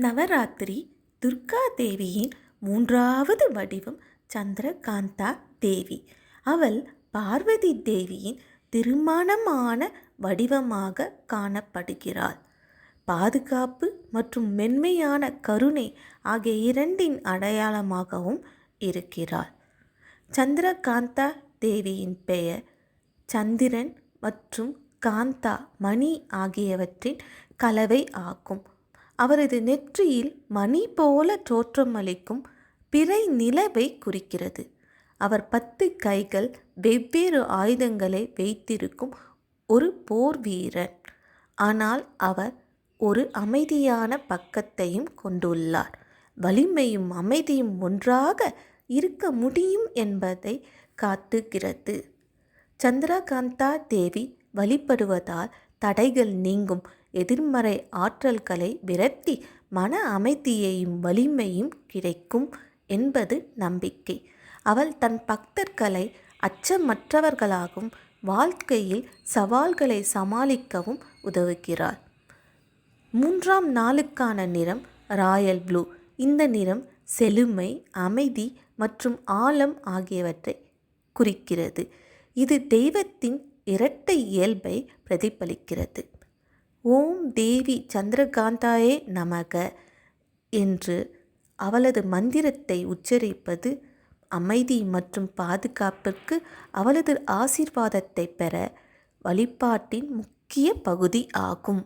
நவராத்திரி துர்கா தேவியின் மூன்றாவது வடிவம் சந்திரகாந்தா தேவி. அவள் பார்வதி தேவியின் திருமணமான வடிவமாக காணப்படுகிறாள். பாதுகாப்பு மற்றும் மென்மையான கருணை ஆகிய இரண்டின் அடையாளமாகவும் இருக்கிறாள். சந்திரகாந்தா தேவியின் பெயர் சந்திரன் மற்றும் காந்தா மணி ஆகியவற்றின் கலவை ஆகும். அவரது நெற்றியில் மணி போல தோற்றமளிக்கும் பிறை நிலவை குறிக்கிறது. அவர் 10 கைகள் வெவ்வேறு ஆயுதங்களை வைத்திருக்கும் ஒரு போர் வீரர். ஆனால் அவர் ஒரு அமைதியான பக்கத்தையும் கொண்டுள்ளார். வலிமையும் அமைதியும் ஒன்றாக இருக்க முடியும் என்பதை காட்டுகிறது. சந்திரகாந்தா தேவி வழிபடுவதால் தடைகள் நீங்கும், எதிர்மறை ஆற்றல்களை விரட்டி மன அமைதியையும் வலிமையும் கிடைக்கும் என்பது நம்பிக்கை. அவள் தன் பக்தர்களை அச்சமற்றவர்களாகவும் வாழ்க்கையில் சவால்களை சமாளிக்கவும் உதவுகிறாள். 3ஆம் நாளுக்கான நிறம் ராயல் ப்ளூ. இந்த நிறம் செழுமை, அமைதி மற்றும் ஆழம் ஆகியவற்றை குறிக்கிறது. இது தெய்வத்தின் இரட்டை இயல்பை பிரதிபலிக்கிறது. ஓம் தேவி சந்திரகாந்தாயே நமக என்று அவளது மந்திரத்தை உச்சரிப்பது அமைதி மற்றும் பாதுகாப்பிற்கு அவளது ஆசீர்வாதத்தை பெற வழிபாட்டின் முக்கிய பகுதி ஆகும்.